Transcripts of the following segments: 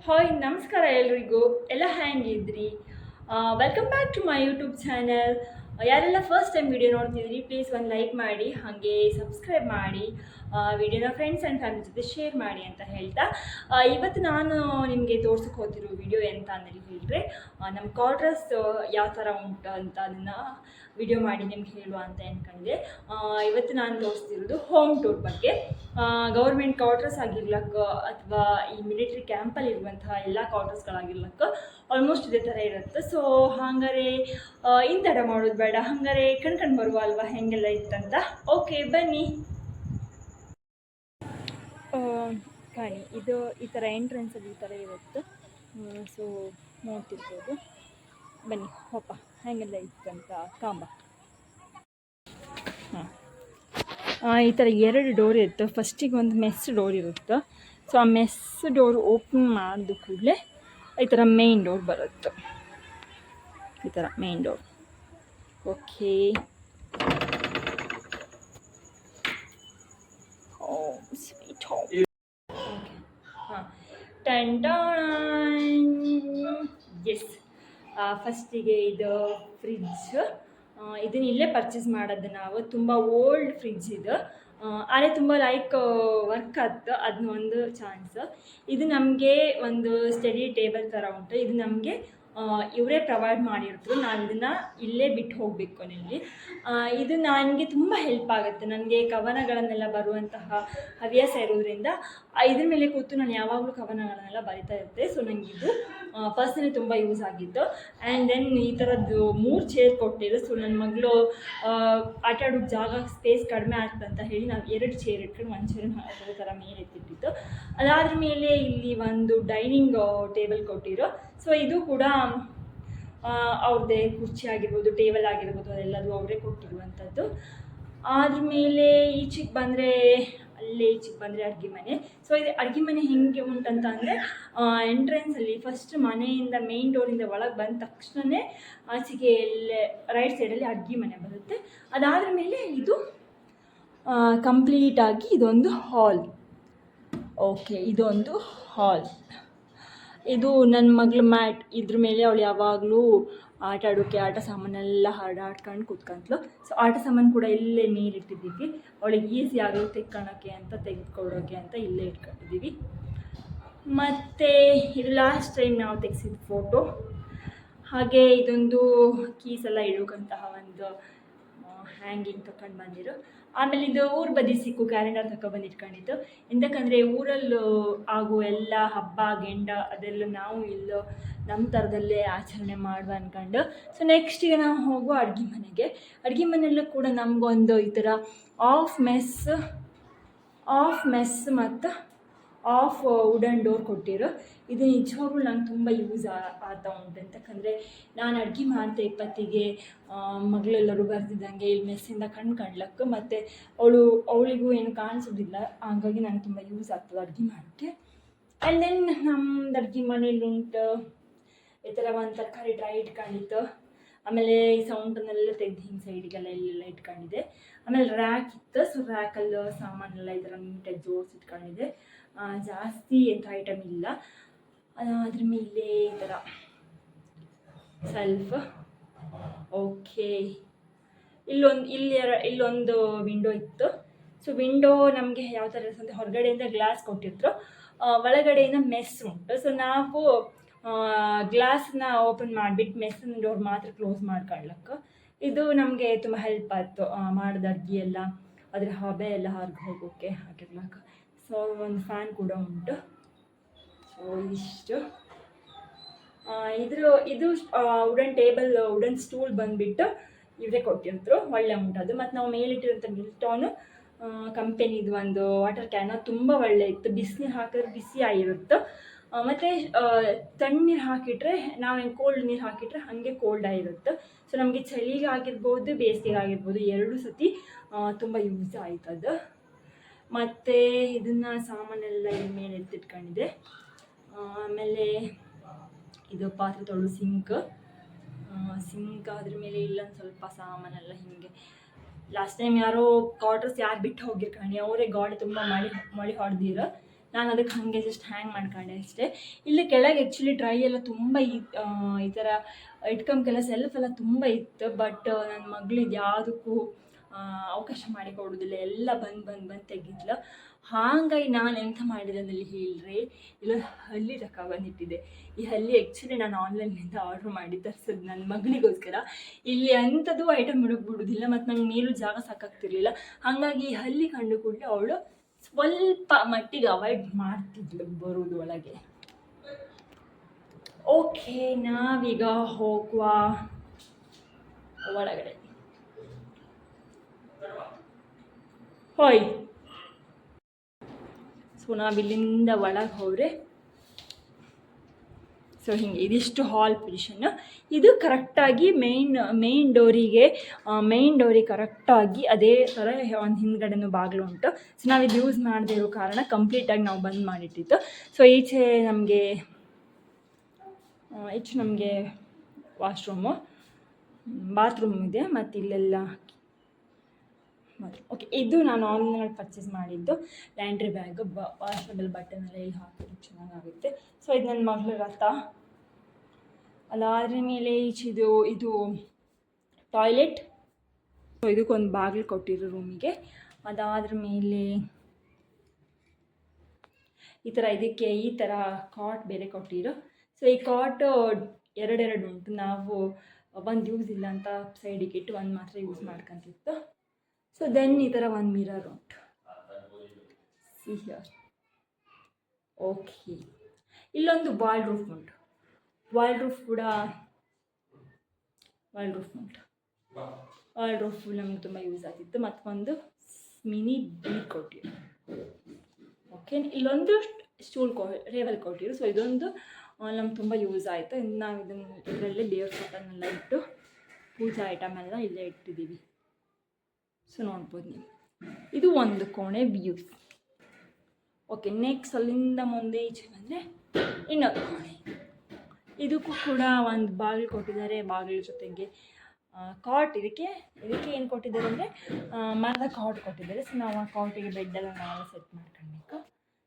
Hi ನಮಸ್ಕಾರ ಎಲ್ರಿಗೂ ಎಲ್ಲ ಹೆಂಗಿದ್ರಿ. Welcome back to my YouTube channel. ಯಾರೆಲ್ಲ ಫಸ್ಟ್ ಟೈಮ್ ವಿಡಿಯೋ ನೋಡ್ತಿದ್ರಿ ಪ್ಲೀಸ್ ಒಂದು ಲೈಕ್ ಮಾಡಿ, ಹಾಗೆ ಸಬ್ಸ್ಕ್ರೈಬ್ ಮಾಡಿ, ವಿಡಿಯೋನ ಫ್ರೆಂಡ್ಸ್ ಆ್ಯಂಡ್ ಫ್ಯಾಮಿಲಿ ಜೊತೆ ಶೇರ್ ಮಾಡಿ ಅಂತ ಹೇಳ್ತಾ, ಇವತ್ತು ನಾನು ನಿಮಗೆ ತೋರ್ಸಕ್ಕೆ ಹೋಗ್ತಿರೋ ವಿಡಿಯೋ ಎಂತ ಅಂದರೆ ಹೇಳಿದ್ರೆ, ನಮ್ಮ ಕ್ವಾರ್ಟರ್ಸ್ ಯಾವ ಥರ ಉಂಟು ಅಂತ ಅದನ್ನು ವಿಡಿಯೋ ಮಾಡಿ ನಿಮ್ಗೆ ಹೇಳುವ ಅಂತ ಅಂದ್ಕೊಂಡಿದ್ದೆ. ಇವತ್ತು ನಾನು ತೋರಿಸ್ತಿರೋದು ಹೋಮ್ ಟೂರ್ ಬಗ್ಗೆ. ಗೌರ್ಮೆಂಟ್ ಕ್ವಾರ್ಟರ್ಸ್ ಆಗಿರ್ಲಕ್ಕ ಅಥವಾ ಈ ಮಿಲಿಟ್ರಿ ಕ್ಯಾಂಪಲ್ಲಿ ಇರುವಂತಹ ಎಲ್ಲ ಕ್ವಾರ್ಟರ್ಸ್ಗಳಾಗಿರ್ಲಕ್ಕ ಆಲ್ಮೋಸ್ಟ್ ಇದೇ ಥರ ಇರುತ್ತೆ. ಸೊ ಹಾಗಾದ್ರೆ ಇಂತಡ ಮಾಡೋದು ಬೇಡ, ಹಂಗಾರೆ ಕಣ್ಕಂಡು ಬರುವ ಅಲ್ವಾ ಹೆಂಗೆಲ್ಲ ಇತ್ತಂತ. ಓಕೆ ಬನ್ನಿ. ಕಾಣಿ, ಇದು ಈ ಥರ ಎಂಟ್ರೆನ್ಸಲ್ಲಿ ಈ ಥರ ಇರುತ್ತೆ. ಸೊ ನೋಡ್ತಿರ್ಬೋದು. ಬನ್ನಿ ಹೋಪ ಹೆಂಗೆಲ್ಲ ಇತ್ತಂತ ಕಾಂಬ. ಈ ಥರ 2 ಡೋರ್ ಇರುತ್ತೆ. ಫಸ್ಟಿಗೆ ಒಂದು ಮೆಸ್ ಡೋರ್ ಇರುತ್ತೆ. ಸೊ ಆ ಮೆಸ್ ಡೋರ್ ಓಪನ್ ಮಾಡಿದ ಕೂಡಲೇ ಈ ಥರ ಮೇನ್ ಡೋರ್ ಬರುತ್ತೆ. ಈ ಥರ main door. Okay, sweet home. Okay, ಹಾಂ, ಎಸ್. ಫಸ್ಟಿಗೆ ಇದು ಫ್ರಿಡ್ಜ್. ಇದನ್ನ ಇಲ್ಲೇ ಪರ್ಚೇಸ್ ಮಾಡೋದು ನಾವು. ತುಂಬ ಓಲ್ಡ್ ಫ್ರಿಡ್ಜ್ ಇದು, ಆದರೆ ತುಂಬ ವರ್ಕ್ ಆಯ್ತು. ಅದನ್ನ ಒಂದು ಚಾನ್ಸ್. ಇದು ನಮಗೆ ಒಂದು ಸ್ಟಡಿ ಟೇಬಲ್ ಥರ ಉಂಟು. ಇದು ನಮಗೆ ಇವರೇ ಪ್ರೊವೈಡ್ ಮಾಡಿರ್ತಾರೆ. ನಾವು ಇದನ್ನು ಇಲ್ಲೇ ಬಿಟ್ಟು ಹೋಗಬೇಕು ಇಲ್ಲಿ. ಇದು ನನಗೆ ತುಂಬ ಹೆಲ್ಪ್ ಆಗುತ್ತೆ. ನನಗೆ ಕವನಗಳನ್ನೆಲ್ಲ ಬರುವಂತಹ ಹವ್ಯಾಸ ಇರೋದ್ರಿಂದ ಇದ್ರ ಮೇಲೆ ಕೂತು ನಾನು ಯಾವಾಗಲೂ ಕವನಗಳನ್ನೆಲ್ಲ ಬರಿತಾ ಇರ್ತೆ. ಸೊ ನನಗೆ ಇದು ಪರ್ಸನಲಿ ತುಂಬ ಯೂಸ್ ಆಗಿತ್ತು. ಆ್ಯಂಡ್ ದೆನ್ ಈ ಥರದ್ದು 3 ಚೇರ್ ಕೊಟ್ಟಿರು. ಸೊ ನನ್ನ ಮಗಳು ಆಟ ಆಡೋಕ್ಕೆ ಜಾಗ ಸ್ಪೇಸ್ ಕಡಿಮೆ ಆಗ್ತಂತ ಹೇಳಿ ನಾವು 2 ಚೇರ್ ಇಟ್ಕೊಂಡು 1 ಚೇರನ್ನ ಅದೇ ಥರ ಮೇಲೆ ಎತ್ತಿಟ್ಟಿತ್ತು. ಅದಾದ ಮೇಲೆ ಇಲ್ಲಿ ಒಂದು ಡೈನಿಂಗ್ ಟೇಬಲ್ ಕೊಟ್ಟಿರೋ. ಸೊ ಇದು ಕೂಡ ಅವ್ರದ್ದೇ ಕುರ್ಚಿ ಆಗಿರ್ಬೋದು, ಟೇಬಲ್ ಆಗಿರ್ಬೋದು, ಅದೆಲ್ಲದು ಅವರೇ ಕೊಟ್ಟಿರುವಂಥದ್ದು. ಆದ್ರ ಮೇಲೆ ಈಚೆಗೆ ಬಂದರೆ ಅಡುಗೆ ಮನೆ. ಸೊ ಇದು ಅಡುಗೆ ಮನೆ ಹೆಂಗೆ ಉಂಟಂತ ಅಂದರೆ, ಎಂಟ್ರೆನ್ಸಲ್ಲಿ ಫಸ್ಟ್ ಮನೆಯಿಂದ ಮೇನ್ ಡೋರಿಂದ ಒಳಗೆ ಬಂದ ತಕ್ಷಣವೇ ಆಚೆಗೆ ಎಲ್ಲೇ ರೈಟ್ ಸೈಡಲ್ಲಿ ಅಡುಗೆ ಮನೆ ಬರುತ್ತೆ. ಅದಾದ ಮೇಲೆ ಇದು ಕಂಪ್ಲೀಟಾಗಿ ಇದೊಂದು ಹಾಲ್. ಓಕೆ, ಇದೊಂದು ಹಾಲ್. ಇದು ನನ್ನ ಮಗಳ ಮ್ಯಾಟ್. ಇದ್ರ ಮೇಲೆ ಅವಳು ಯಾವಾಗಲೂ ಆಟ ಆಡೋಕ್ಕೆ ಆಟ ಸಾಮಾನೆಲ್ಲ ಆಡ್ಕೊಂಡು ಕೂತ್ಕೊಂತಳು. ಸೊ ಆಟ ಸಾಮಾನು ಕೂಡ ಇಲ್ಲೇ ಮೇಲಿಟ್ಟಿದ್ದೀವಿ. ಅವಳಿಗೆ ಈಸಿ ಆಗಲಿ ತೆಕ್ಕೊಳಕ್ಕೆ ಅಂತ, ತೆಗೆದುಕೊಳ್ಳೋಕ್ಕೆ ಅಂತ ಇಲ್ಲೇ ಇಟ್ಕೊಂಡಿದ್ದೀವಿ. ಮತ್ತು ಇದು ಲಾಸ್ಟ್ ಟೈಮ್ ನಾವು ತೆಗೆಸಿದ ಫೋಟೋ. ಹಾಗೆ ಇದೊಂದು ಕೀಸೆಲ್ಲ ಇಡೋಕ್ಕಂತಹ ಒಂದು ಹ್ಯಾಂಗಿಂಗ್ ತಗೊಂಡು ಬಂದಿರೋ. ಆಮೇಲೆ ಇದು ಊರು ಬದಿ ಸಿಕ್ಕು ಕ್ಯಾಲೆಂಡರ್ ತಗೊಬಂದು ಇಟ್ಕೊಂಡಿದ್ದು. ಎಂತಕ್ಕಂದರೆ ಊರಲ್ಲೂ ಆಗೋ ಎಲ್ಲ ಹಬ್ಬ ಗೆಂಡ ಅದೆಲ್ಲ ನಾವು ಇಲ್ಲೋ ನಮ್ಮ ಥರದಲ್ಲೇ ಆಚರಣೆ ಮಾಡುವ ಅಂದ್ಕೊಂಡು. ಸೊ ನೆಕ್ಸ್ಟಿಗೆ ನಾವು ಹೋಗುವ ಅಡುಗೆ ಮನೆಯಲ್ಲೂ ಕೂಡ ನಮಗೊಂದು ಈ ಥರ ಆಫ್ ಮೆಸ್ ಮತ್ತು ಆಫ್ ವುಡನ್ ಡೋರ್ ಕೊಟ್ಟಿರೋ. ಇದು ನಿಜವಾಗ್ಲೂ ನಂಗೆ ತುಂಬ ಯೂಸ್ ಆಗ್ತಾ ಉಂಟು. ಅಂತಕ್ಕಂದರೆ ನಾನು ಅಡುಗೆ ಮಾಡ್ತೆ ಇಪ್ಪತ್ತಿಗೆ ಮಗಳೆಲ್ಲರೂ ಬರ್ತಿದ್ದಂಗೆ ಇಲ್ಲಿ ಮೆಸ್ಸಿಂದ ಕಾಣ್ಲಕ್ಕೆ, ಮತ್ತು ಅವಳಿಗೂ ಏನು ಕಾಣಿಸೋದಿಲ್ಲ. ಹಾಗಾಗಿ ನಂಗೆ ತುಂಬ ಯೂಸ್ ಆಗ್ತದೆ ಅಡುಗೆ ಮಾಡೋಕ್ಕೆ. ಆ್ಯಂಡ್ ದೆನ್ ನಮ್ಮದು ಅಡುಗೆ ಮನೇಲಿ ಉಂಟು ಈ ಥರ ಒಂದು ತರಕಾರಿ ಡ್ರೈ ಇಟ್ಕೊಂಡಿತ್ತು. ಆಮೇಲೆ ಈ ಸೌಂಡನ್ನೆಲ್ಲ ತೆಗೆದು ಹಿಂಗೆ ಸೈಡಿಗೆಲ್ಲ ಇಲ್ಲೆಲ್ಲ ಇಟ್ಕೊಂಡಿದ್ದೆ. ಆಮೇಲೆ ರ್ಯಾಕ್ ಇತ್ತು. ಸೊ ರ್ಯಾಕಲ್ಲಿ ಸಾಮಾನೆಲ್ಲ ಈ ಥರ ನೀಟಾಗಿ ಜೋಡಿಸಿ ಇಟ್ಕೊಂಡಿದ್ದೆ. ಜಾಸ್ತಿ ಎಂಥ ಐಟಮ್ ಇಲ್ಲ. ಅದ್ರ ಮೇಲೆ ಈ ಥರ ಸೆಲ್ಫ್. ಓಕೆ, ಇಲ್ಲೊಂದು ವಿಂಡೋ ಇತ್ತು. ಸೊ ವಿಂಡೋ ನಮಗೆ ಯಾವ ಥರ ಅಂತ ಹೊರಗಡೆಯಿಂದ ಗ್ಲಾಸ್ ಕೊಟ್ಟಿದ್ರು, ಒಳಗಡೆಯಿಂದ ಮೆಸ್ ಉಂಟು. ಸೊ ನಾವು ಗ್ಲಾಸ್ನ ಓಪನ್ ಮಾಡಿಬಿಟ್ಟು ಮೆಸ್ಸಿನ ಡೋರ್ ಮಾತ್ರ ಕ್ಲೋಸ್ ಮಾಡ್ಕೊಳ್ಳಕ್ಕೆ. ಇದು ನಮಗೆ ತುಂಬ ಹೆಲ್ಪ್ ಆಯಿತು. ಮಾಡಿದ ಅಡುಗೆ ಎಲ್ಲ ಅದರ ಹಬೆ ಎಲ್ಲ ಹೊರಗೆ ಹೋಗೋಕ್ಕೆ ಹಾಕಿರ್ಲಕ್ಕೆ. ಸೊ ಒಂದು ಫ್ಯಾನ್ ಕೂಡ ಉಂಟು. ಸೊ ಇಷ್ಟು. ಇದು ವುಡನ್ ಸ್ಟೂಲ್ ಬಂದುಬಿಟ್ಟು ಇವರೇ ಕೊಟ್ಟಿರ್ತಾರೆ. ಒಳ್ಳೆ ಉಂಟು ಅದು. ಮತ್ತು ನಾವು ಮೇಲಿಟ್ಟಿರೋಂಥ ಮಿಲ್ಟಾನು ಕಂಪೆನಿದು ಒಂದು ವಾಟರ್ ಕ್ಯಾನ್ ತುಂಬ ಒಳ್ಳೆ ಇತ್ತು. ಬಿಸಿನೀರು ಹಾಕಿದ್ರೆ ಬಿಸಿ ಆಗಿರುತ್ತೆ. ಮತ್ತು ತಣ್ಣೀರು ಹಾಕಿಟ್ರೆ, ನಾವೇನು ಕೋಲ್ಡ್ ನೀರು ಹಾಕಿಟ್ರೆ ಹಾಗೆ ಕೋಲ್ಡ್ ಆಗಿರುತ್ತೆ. ಸೊ ನಮಗೆ ಚಳಿಗೆ ಆಗಿರ್ಬೋದು, ಬೇಸಿಗೆಗೆ ಆಗಿರ್ಬೋದು, 2 ಸತಿ ತುಂಬ ಯೂಸ್ ಆಯ್ತದು. ಮತ್ತು ಇದನ್ನು ಸಾಮಾನೆಲ್ಲ ಇಲ್ಲಿ ಮೇಲೆ ಎತ್ತಿಟ್ಕೊಂಡಿದೆ. ಆಮೇಲೆ ಇದು ಪಾತ್ರೆ ತೊಳೆದು ಸಿಂಕ್ ಅದ್ರ ಮೇಲೆ ಇಲ್ಲೊಂದು ಸ್ವಲ್ಪ ಸಾಮಾನೆಲ್ಲ ಹೀಗೆ. ಲಾಸ್ಟ್ ಟೈಮ್ ಯಾರೋ ಕ್ವಾರ್ಟರ್ಸ್ ಯಾರು ಬಿಟ್ಟು ಹೋಗಿರ್ಕಣಿ, ಅವರೇ ಗಾಳಿ ತುಂಬ ಮಳೆ ಹೊಡೆದಿರೋ. ನಾನು ಅದಕ್ಕೆ ಹಾಗೆ ಜಸ್ಟ್ ಹ್ಯಾಂಗ್ ಮಾಡ್ಕೊಂಡೆ ಅಷ್ಟೇ. ಇಲ್ಲಿ ಕೆಳಗೆ ಆ್ಯಕ್ಚುಲಿ ಡ್ರೈ ಎಲ್ಲ ತುಂಬ ಈ ಥರ ಇಟ್ಕೊಂಬೆಲ್ಲ ಸೆಲ್ಫ್ ಎಲ್ಲ ತುಂಬ ಇತ್ತು. ಬಟ್ ನನ್ನ ಮಗಳಿದ್ದು ಯಾವುದಕ್ಕೂ ಅವಕಾಶ ಮಾಡಿಕೊಡೋದಿಲ್ಲ, ಎಲ್ಲ ಬಂದು ತೆಗಿದ್ಲು. ಹಾಗಾಗಿ ನಾನು ಎಂತ ಮಾಡಿದೆ ಅಂದಲ್ಲಿ ಹೇಳ್ರಿ, ಇಲ್ಲೊಂದು ಹಲ್ಲಿ ಬಂದಿಟ್ಟಿದೆ. ಈ ಹಲ್ಲಿ ಆ್ಯಕ್ಚುಲಿ ನಾನು ಆನ್ಲೈನಿಂದ ಆರ್ಡ್ರ್ ಮಾಡಿ ತರಿಸೋದು ನನ್ನ ಮಗಳಿಗೋಸ್ಕರ. ಇಲ್ಲಿ ಅಂಥದ್ದು ಐಟಮ್ ಬಿಡೋದಿಲ್ಲ, ಮತ್ತು ನಂಗೆ ಮೇಲೂ ಜಾಗ ಸಾಕಾಗ್ತಿರ್ಲಿಲ್ಲ. ಹಾಗಾಗಿ ಈ ಹಲ್ಲಿ ಕಂಡು ಕೂಡಲೇ ಅವಳು ಸ್ವಲ್ಪ ಮಟ್ಟಿಗೆ ಅವಾಯ್ಡ್ ಮಾಡ್ತಿದ್ಲು ಬರೋದು ಒಳಗೆ. ಓಕೆ, ನಾವೀಗ ಹೋಗುವ ಒಳಗಡೆ. ಹೋಯ್, ಸೊ ನಾವಿಲ್ಲಿಂದ ಒಳಗೆ ಹೋದರೆ ಸೊ ಹಿಂಗೆ ಇದಿಷ್ಟು ಹಾಲ್ ಪೊಸಿಷನ್ನು. ಇದು ಕರೆಕ್ಟಾಗಿ ಮೇನ್ ಡೋರಿಗೆ ಕರೆಕ್ಟಾಗಿ ಅದೇ ಥರ ಒಂದು ಹಿಂದ್ಗಡೆನೂ ಬಾಗಿಲು ಉಂಟು. ಸೊ ನಾವಿದು ಯೂಸ್ ಮಾಡದೇ ಇರೋ ಕಾರಣ ಕಂಪ್ಲೀಟಾಗಿ ನಾವು ಬಂದ್ ಮಾಡಿಟ್ಟಿತ್ತು. ಸೊ ಈಚೆ ನಮಗೆ ವಾಶ್ರೂಮು, ಬಾತ್ರೂಮ್ ಇದೆ, ಮತ್ತು ಇಲ್ಲೆಲ್ಲ ಓಕೆ. ಇದು ನಾನು ಆನ್ಲೈನಲ್ಲಿ ಪರ್ಚೇಸ್ ಮಾಡಿದ್ದು ಲ್ಯಾಂಡ್ರಿ ಬ್ಯಾಗ್, ವಾಷಬಲ್ ಬಟನ್ನೆಲ್ಲ ಇಲ್ಲಿ ಹಾಕಿದ್ರೆ ಚೆನ್ನಾಗಾಗುತ್ತೆ. ಸೊ ಇದು ನನ್ನ ಮಗಳ ರಥ. ಅದಾದ್ರ ಮೇಲೆ ಇದು ಟಾಯ್ಲೆಟ್. ಸೊ ಇದಕ್ಕೊಂದು ಬಾಗಿಲು ಕೊಟ್ಟಿರೋ ರೂಮಿಗೆ. ಅದಾದ್ರ ಮೇಲೆ ಇದಕ್ಕೆ ಈ ಥರ ಕಾಟ್ ಬೇರೆ ಕೊಟ್ಟಿರೋ. ಸೊ ಈ ಕಾಟು ಎರಡೆರಡು ಉಂಟು. ನಾವು ಒಂದು ಯೂಸ್ ಇಲ್ಲ ಅಂತ ಸೈಡಿಗೆ ಇಟ್ಟು ಒಂದು ಮಾತ್ರ ಯೂಸ್ ಮಾಡ್ಕೊಂತಿತ್ತು. ಸೊ ದೆನ್ ಈ ಥರ ಒಂದು ಮಿರರ್ ಉಂಟು. See here. ಓಕೆ, ಇಲ್ಲೊಂದು ವಾಲ್ ರೂಫ್ ಉಂಟು. ವಾಲ್ ರೂಫ್ ನಮ್ಗೆ ತುಂಬ ಯೂಸ್ ಆಗ್ತಿತ್ತು. ಮತ್ತೊಂದು ಮಿನಿ ಬೀಡ್ ಕೊಟ್ಟಿರು. ಓಕೆ, ಇಲ್ಲೊಂದು ರೇವಲ್ ಕೊಟ್ಟಿರು. ಸೊ ಇದೊಂದು ನಮ್ಗೆ ತುಂಬ ಯೂಸ್ ಆಯಿತು. ನಾವು ಇದರಲ್ಲೇ ದೇವ್ರ ಫೋಟೋನೆಲ್ಲ ಇಟ್ಟು ಪೂಜಾ ಐಟಮ್ ಎಲ್ಲ ಇಲ್ಲೇ ಇಟ್ಟಿದ್ದೀವಿ. ಸೊ ನೋಡ್ಬೋದು ನೀವು. ಇದು ಒಂದು ಕೋಣೆ ವ್ಯೂಸ್. ಓಕೆ, ನೆಕ್ಸ್ಟ್ ಅಲ್ಲಿಂದ ಮುಂದೆ ಈಚೆ ಬಂದರೆ ಇನ್ನೊಂದು ಕೋಣೆ. ಇದಕ್ಕೂ ಕೂಡ ಒಂದು ಬಾಗಿಲು ಕೊಟ್ಟಿದ್ದಾರೆ. ಬಾಗಿಲು ಜೊತೆಗೆ ಕಾಟ್. ಇದಕ್ಕೆ ಏನು ಕೊಟ್ಟಿದ್ದಾರೆ ಅಂದರೆ ಮರದ ಕಾಟ್ ಕೊಟ್ಟಿದ್ದಾರೆ. ಸೊ ನಾವು ಆ ಕಾಟಿಗೆ ಬೆಡ್ಡೆಲ್ಲ ನಾವು ಸೆಟ್ ಮಾಡ್ಕೊಳ್ಬೇಕು.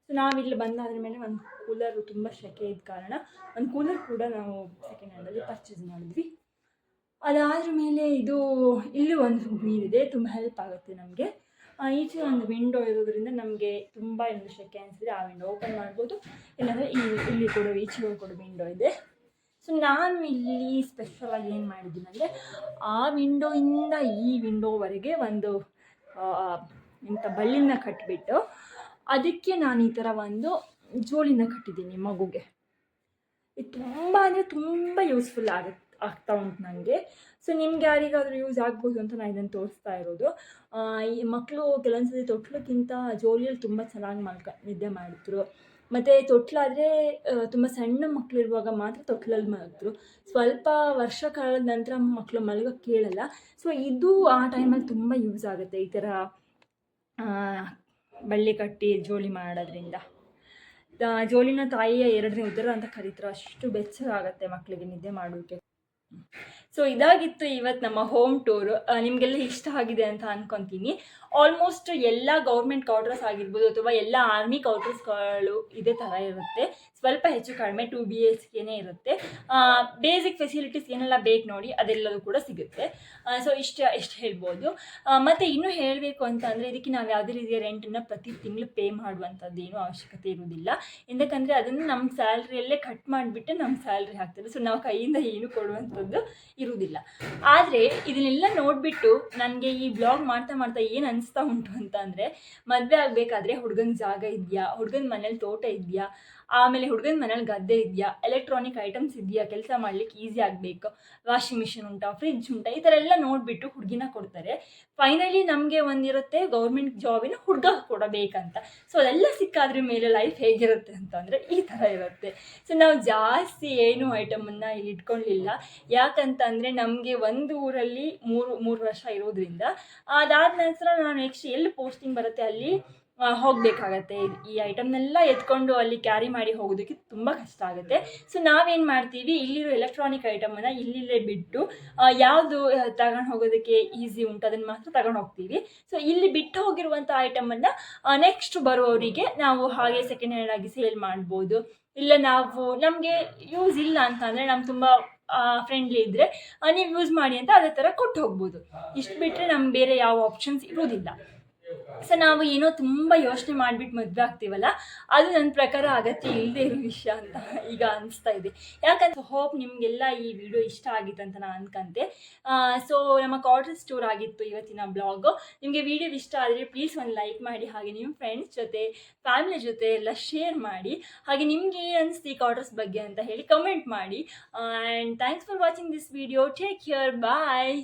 ಸೊ ನಾವಿಲ್ಲಿ ಬಂದಾದ್ರ ಮೇಲೆ ಒಂದು ಕೂಲರು, ತುಂಬ ಸೆಕೆ ಇದ್ದ ಕಾರಣ ಒಂದು ಕೂಲರ್ ಕೂಡ ನಾವು ಸೆಕೆಂಡ್ ಹ್ಯಾಂಡಲ್ಲಿ ಪರ್ಚೇಸ್ ಮಾಡಿದ್ವಿ. ಅದಾದ್ರ ಮೇಲೆ ಇಲ್ಲಿ ಒಂದು ಬೀರಿದೆ, ತುಂಬ ಹೆಲ್ಪ್ ಆಗುತ್ತೆ ನಮಗೆ. ಈಚೆ ಒಂದು ವಿಂಡೋ ಇರೋದ್ರಿಂದ ನಮಗೆ ತುಂಬ ಏನು ಸೆಕೆ ಅನಿಸಿದ್ರೆ ಆ ವಿಂಡೋ ಓಪನ್ ಮಾಡ್ಬೋದು. ಇಲ್ಲಾಂದರೆ ಇಲ್ಲಿ ಕೂಡ ಈಚೆ ಕೂಡ ವಿಂಡೋ ಇದೆ. ಸೊ ನಾನು ಇಲ್ಲಿ ಸ್ಪೆಷಲಾಗಿ ಏನು ಮಾಡಿದ್ದೀನಿ ಅಂದರೆ ಆ ವಿಂಡೋಯಿಂದ ಈ ವಿಂಡೋವರೆಗೆ ಒಂದು ಬಳ್ಳಿನ ಕಟ್ಟಿಬಿಟ್ಟು ಅದಕ್ಕೆ ನಾನು ಈ ಥರ ಒಂದು ಜೋಳಿನ ಕಟ್ಟಿದ್ದೀನಿ ಮಗುಗೆ. ಇದು ತುಂಬ ಅಂದರೆ ತುಂಬ ಯೂಸ್ಫುಲ್ ಆಗ್ತಾ ಉಂಟು ನನಗೆ. ಸೊ ನಿಮ್ಗೆ ಯಾರಿಗಾದರೂ ಯೂಸ್ ಆಗ್ಬೋದು ಅಂತ ನಾನು ಇದನ್ನು ತೋರಿಸ್ತಾ ಇರೋದು. ಈ ಮಕ್ಕಳು ಕೆಲವೊಂದ್ಸತಿ ತೊಟ್ಲಕ್ಕಿಂತ ಜೋಲಿಯಲ್ಲಿ ತುಂಬ ಚೆನ್ನಾಗಿ ನಿದ್ದೆ ಮಾಡಿದ್ರು. ಮತ್ತು ತೊಟ್ಲಾದರೆ ತುಂಬ ಸಣ್ಣ ಮಕ್ಕಳು ಇರುವಾಗ ಮಾತ್ರ ತೊಟ್ಲಲ್ಲಿ ಮಲಗಿದ್ರು. ಸ್ವಲ್ಪ ವರ್ಷ ಕಾಲದ ನಂತರ ಮಕ್ಕಳು ಮಲಗೋಕ್ಕೆ ಕೇಳಲ್ಲ. ಸೊ ಇದು ಆ ಟೈಮಲ್ಲಿ ತುಂಬ ಯೂಸ್ ಆಗುತ್ತೆ, ಈ ಥರ ಬಳ್ಳಿ ಕಟ್ಟಿ ಜೋಲಿ ಮಾಡೋದ್ರಿಂದ. ಜೋಲಿನ ತಾಯಿಯ ಎರಡನೇ ಉದರ ಅಂತ ಕರೀತಾರೆ, ಅಷ್ಟು ಬೆಚ್ಚಗಾಗುತ್ತೆ ಮಕ್ಕಳಿಗೆ ನಿದ್ದೆ ಮಾಡೋಕ್ಕೆ. ಸೊ ಇದಾಗಿತ್ತು ಇವತ್ತು ನಮ್ಮ ಹೋಮ್ ಟೂರು. ನಿಮಗೆಲ್ಲ ಇಷ್ಟ ಆಗಿದೆ ಅಂತ ಅಂದ್ಕೊತೀನಿ. ಆಲ್ಮೋಸ್ಟ್ ಎಲ್ಲ ಗೌರ್ಮೆಂಟ್ ಕ್ವಾರ್ಟರ್ಸ್ ಆಗಿರ್ಬೋದು ಅಥವಾ ಎಲ್ಲ ಆರ್ಮಿ ಕ್ವಾರ್ಟರ್ಸ್ಗಳು ಇದೇ ಥರ ಇರುತ್ತೆ. ಸ್ವಲ್ಪ ಹೆಚ್ಚು ಕಡಿಮೆ 2 BHK ಇರುತ್ತೆ. ಬೇಸಿಕ್ ಫೆಸಿಲಿಟೀಸ್ ಏನೆಲ್ಲ ಬೇಕು ನೋಡಿ ಅದೆಲ್ಲವೂ ಕೂಡ ಸಿಗುತ್ತೆ. ಸೊ ಇಷ್ಟು ಹೇಳ್ಬೋದು. ಮತ್ತು ಇನ್ನೂ ಹೇಳಬೇಕು ಅಂತ ಅಂದರೆ ಇದಕ್ಕೆ ನಾವು ಯಾವುದೇ ರೀತಿಯ ರೆಂಟನ್ನು ಪ್ರತಿ ತಿಂಗಳು ಪೇ ಮಾಡುವಂಥದ್ದು ಏನೂ ಅವಶ್ಯಕತೆ ಇರುವುದಿಲ್ಲ. ಎಂದಕ್ಕಂದರೆ ಅದನ್ನು ನಮ್ಮ ಸ್ಯಾಲ್ರಿಯಲ್ಲೇ ಕಟ್ ಮಾಡಿಬಿಟ್ಟು ನಮ್ಮ ಸ್ಯಾಲ್ರಿ ಹಾಕ್ತಾರೆ. ಸೊ ನಾವು ಕೈಯಿಂದ ಏನು ಕೊಡುವಂಥದ್ದು ಇರುವುದಿಲ್ಲ. ಆದರೆ ಇದನ್ನೆಲ್ಲ ನೋಡಿಬಿಟ್ಟು ನನಗೆ ಈ ಬ್ಲಾಗ್ ಮಾಡ್ತಾ ಏನು ಅನಿಸ್ತಾ ಉಂಟು ಅಂತ ಅಂದರೆ, ಮದುವೆ ಆಗಬೇಕಾದ್ರೆ ಹುಡುಗನ ಜಾಗ ಇದೆಯಾ, ಹುಡುಗನ ಮನೇಲಿ ತೋಟ ಇದೆಯಾ, ಆಮೇಲೆ ಹುಡುಗನ ಮನೇಲಿ ಗದ್ದೆ ಇದೆಯಾ, ಎಲೆಕ್ಟ್ರಾನಿಕ್ ಐಟಮ್ಸ್ ಇದೆಯಾ, ಕೆಲಸ ಮಾಡಲಿಕ್ಕೆ ಈಸಿ ಆಗಬೇಕು, ವಾಷಿಂಗ್ ಮಿಷಿನ್ ಉಂಟಾ, ಫ್ರಿಡ್ಜ್ ಉಂಟಾ, ಈ ಥರ ಎಲ್ಲ ನೋಡಿಬಿಟ್ಟು ಹುಡುಗಿನ ಕೊಡ್ತಾರೆ. ಫೈನಲಿ ನಮಗೆ ಒಂದಿರುತ್ತೆ ಗೌರ್ಮೆಂಟ್ ಜಾಬಿನ ಹುಡುಗ ಕೊಡಬೇಕಂತ. ಸೊ ಅದೆಲ್ಲ ಸಿಕ್ಕಾದ್ರ ಮೇಲೆ ಲೈಫ್ ಹೇಗಿರುತ್ತೆ ಅಂತಂದರೆ ಈ ಥರ ಇರುತ್ತೆ. ಸೊ ನಾವು ಜಾಸ್ತಿ ಏನು ಐಟಮನ್ನು ಇಲ್ಲಿ ಇಟ್ಕೊಳ್ಳಲಿಲ್ಲ. ಯಾಕಂತಂದರೆ ನಮಗೆ ಒಂದು ಊರಲ್ಲಿ ಮೂರು ವರ್ಷ ಇರೋದ್ರಿಂದ ಅದಾದ ನಂತರ ನಾನು ನೆಕ್ಸ್ಟ್ ಎಲ್ಲಿ ಪೋಸ್ಟಿಂಗ್ ಬರುತ್ತೆ ಅಲ್ಲಿ ಹೋಗಬೇಕಾಗತ್ತೆ. ಈ ಐಟಮ್ನೆಲ್ಲ ಎತ್ಕೊಂಡು ಅಲ್ಲಿ ಕ್ಯಾರಿ ಮಾಡಿ ಹೋಗೋದಕ್ಕೆ ತುಂಬ ಕಷ್ಟ ಆಗುತ್ತೆ. ಸೊ ನಾವೇನು ಮಾಡ್ತೀವಿ, ಇಲ್ಲಿರೋ ಎಲೆಕ್ಟ್ರಾನಿಕ್ ಐಟಮನ್ನು ಇಲ್ಲಿಲ್ಲೇ ಬಿಟ್ಟು ಯಾವುದು ತಗೊಂಡು ಹೋಗೋದಕ್ಕೆ ಈಸಿ ಉಂಟು ಅದನ್ನು ಮಾತ್ರ ತಗೊಂಡು ಹೋಗ್ತೀವಿ. ಸೊ ಇಲ್ಲಿ ಬಿಟ್ಟು ಹೋಗಿರುವಂಥ ಐಟಮನ್ನು ನೆಕ್ಸ್ಟ್ ಬರುವವರಿಗೆ ನಾವು ಹಾಗೆ ಸೆಕೆಂಡ್ ಹ್ಯಾಂಡ್ ಆಗಿ ಸೇಲ್ ಮಾಡ್ಬೋದು. ಇಲ್ಲ ನಾವು ನಮಗೆ ಯೂಸ್ ಇಲ್ಲ ಅಂತ ಅಂದರೆ ನಮ್ಮ ತುಂಬ ಫ್ರೆಂಡ್ಲಿ ಇದ್ದರೆ ನೀವು ಯೂಸ್ ಮಾಡಿ ಅಂತ ಅದೇ ಥರ ಕೊಟ್ಟು ಹೋಗ್ಬೋದು. ಇಷ್ಟು ಬಿಟ್ಟರೆ ನಮ್ಗೆ ಬೇರೆ ಯಾವ ಆಪ್ಷನ್ಸ್ ಇರೋದಿಲ್ಲ. ಸೊ ನಾವು ಏನೋ ತುಂಬ ಯೋಚನೆ ಮಾಡಿಬಿಟ್ಟು ಮದುವೆ ಆಗ್ತೀವಲ್ಲ, ಅದು ನನ್ನ ಪ್ರಕಾರ ಅಗತ್ಯ ಇಲ್ಲದೆ ಇರೋ ವಿಷಯ ಅಂತ ಈಗ ಅನಿಸ್ತಾ ಇದೆ. ಯಾಕಂದ್ರೆ ಹೋಪ್ ನಿಮಗೆಲ್ಲ ಈ ವಿಡಿಯೋ ಇಷ್ಟ ಆಗಿತ್ತು ಅಂತ ನಾನು ಅನ್ಕೊಂತೆ. ಸೊ ನಮ್ಮ ಕಾರ್ಡ್ರ್ ಸ್ಟೋರ್ ಆಗಿತ್ತು ಇವತ್ತಿನ ಬ್ಲಾಗು. ನಿಮಗೆ ವಿಡಿಯೋ ಇಷ್ಟ ಆದರೆ ಪ್ಲೀಸ್ ಒಂದು ಲೈಕ್ ಮಾಡಿ, ಹಾಗೆ ನಿಮ್ಮ ಫ್ರೆಂಡ್ಸ್ ಜೊತೆ ಫ್ಯಾಮಿಲಿ ಜೊತೆ ಎಲ್ಲ ಶೇರ್ ಮಾಡಿ. ಹಾಗೆ ನಿಮಗೆ ಅನಿಸ್ತು ಈ ಕಾರ್ಡ್ರಸ್ ಬಗ್ಗೆ ಅಂತ ಹೇಳಿ ಕಮೆಂಟ್ ಮಾಡಿ. And thanks for watching this video. Take care, bye.